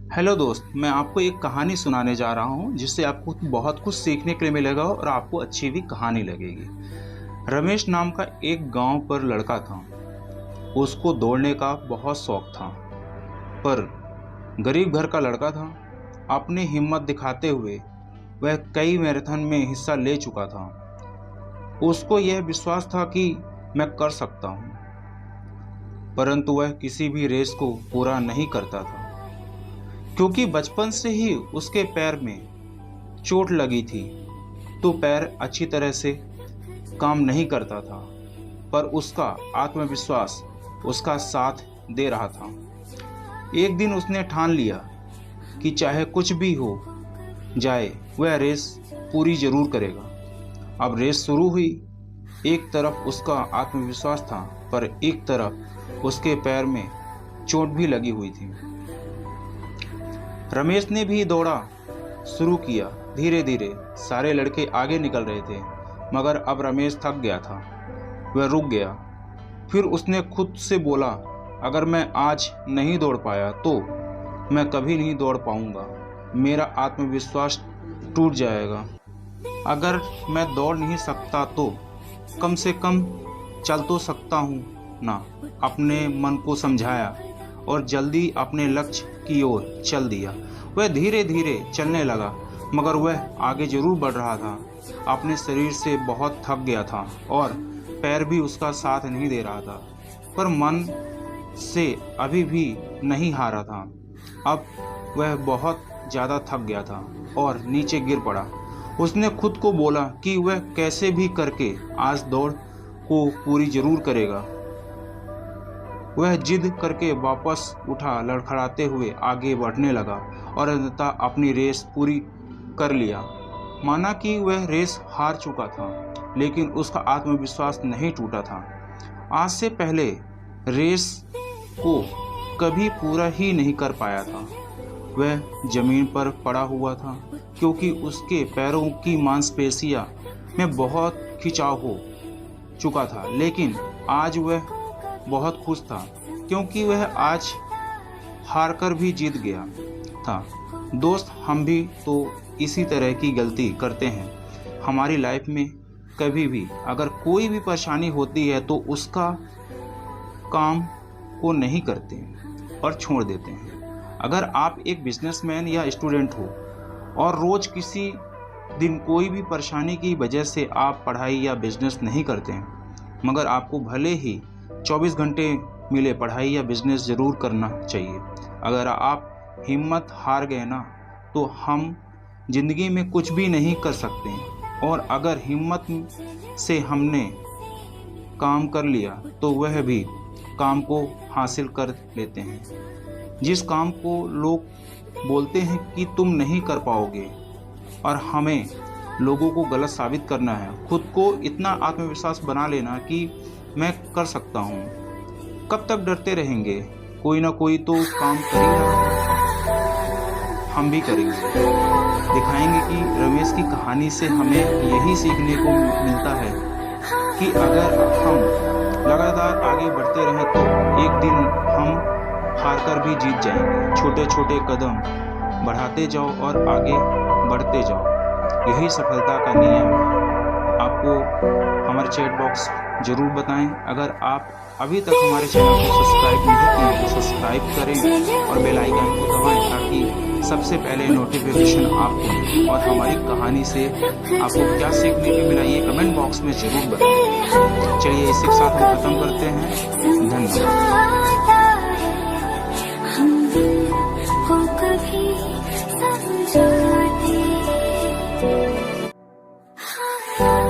Hello दोस्त, मैं आपको एक कहानी सुनाने जा रहा हूँ जिससे आपको बहुत कुछ सीखने के लिए मिलेगा और आपको अच्छी भी कहानी लगेगी। रमेश नाम का एक गांव पर लड़का था। उसको दौड़ने का बहुत शौक था, पर गरीब घर का लड़का था। अपनी हिम्मत दिखाते हुए वह कई मैराथन में हिस्सा ले चुका था। उसको यह विश्वास था कि मैं कर सकता हूँ, परंतु वह किसी भी रेस को पूरा नहीं करता था क्योंकि बचपन से ही उसके पैर में चोट लगी थी। तो पैर अच्छी तरह से काम नहीं करता था, पर उसका आत्मविश्वास उसका साथ दे रहा था। एक दिन उसने ठान लिया कि चाहे कुछ भी हो जाए वह रेस पूरी जरूर करेगा। अब रेस शुरू हुई। एक तरफ उसका आत्मविश्वास था, पर एक तरफ उसके पैर में चोट भी लगी हुई थी। रमेश ने भी दौड़ा शुरू किया। धीरे धीरे सारे लड़के आगे निकल रहे थे, मगर अब रमेश थक गया था। वह रुक गया। फिर उसने खुद से बोला, अगर मैं आज नहीं दौड़ पाया तो मैं कभी नहीं दौड़ पाऊंगा। मेरा आत्मविश्वास टूट जाएगा। अगर मैं दौड़ नहीं सकता तो कम से कम चल तो सकता हूँ ना। अपने मन को समझाया और जल्दी अपने लक्ष्य की ओर चल दिया। वह धीरे धीरे चलने लगा, मगर वह आगे जरूर बढ़ रहा था। अपने शरीर से बहुत थक गया था और पैर भी उसका साथ नहीं दे रहा था, पर मन से अभी भी नहीं हारा था। अब वह बहुत ज़्यादा थक गया था और नीचे गिर पड़ा। उसने खुद को बोला कि वह कैसे भी करके आज दौड़ को पूरी जरूर करेगा। वह जिद करके वापस उठा, लड़खड़ाते हुए आगे बढ़ने लगा और अंततः अपनी रेस पूरी कर लिया। माना कि वह रेस हार चुका था, लेकिन उसका आत्मविश्वास नहीं टूटा था। आज से पहले रेस को कभी पूरा ही नहीं कर पाया था। वह जमीन पर पड़ा हुआ था क्योंकि उसके पैरों की मांसपेशियां में बहुत खिंचाव हो चुका था, लेकिन आज वह बहुत खुश था क्योंकि वह आज हार कर भी जीत गया था। दोस्त, हम भी तो इसी तरह की गलती करते हैं हमारी लाइफ में। कभी भी अगर कोई भी परेशानी होती है तो उसका काम को नहीं करते हैं और छोड़ देते हैं। अगर आप एक बिजनेसमैन या स्टूडेंट हो और रोज़ किसी दिन कोई भी परेशानी की वजह से आप पढ़ाई या बिजनेस नहीं करते हैं, मगर आपको भले ही 24 घंटे मिले, पढ़ाई या बिजनेस ज़रूर करना चाहिए। अगर आप हिम्मत हार गए ना, तो हम ज़िंदगी में कुछ भी नहीं कर सकते हैं। और अगर हिम्मत से हमने काम कर लिया तो वह भी काम को हासिल कर लेते हैं। जिस काम को लोग बोलते हैं कि तुम नहीं कर पाओगे, और हमें लोगों को गलत साबित करना है, खुद को इतना आत्मविश्वास बना लेना कि मैं कर सकता हूँ। कब तक डरते रहेंगे? कोई ना कोई तो काम करेगा। हम भी करेंगे, दिखाएंगे कि रमेश की कहानी से हमें यही सीखने को मिलता है कि अगर हम लगातार आगे बढ़ते रहें तो एक दिन हम हार कर भी जीत जाएंगे। छोटे छोटे कदम बढ़ाते जाओ और आगे बढ़ते जाओ, यही सफलता का नियम है। आपको हमारे चैट बॉक्स जरूर बताएं। अगर आप अभी तक हमारे चैनल को सब्सक्राइब नहीं किए तो सब्सक्राइब करें और बेल आइकन को दबाएं ताकि सबसे पहले नोटिफिकेशन आपको मिले। और हमारी कहानी से आपको क्या सीखने को मिला ये कमेंट बॉक्स में जरूर बताएं। चलिए इसी के साथ हम खत्म करते हैं। धन्यवाद।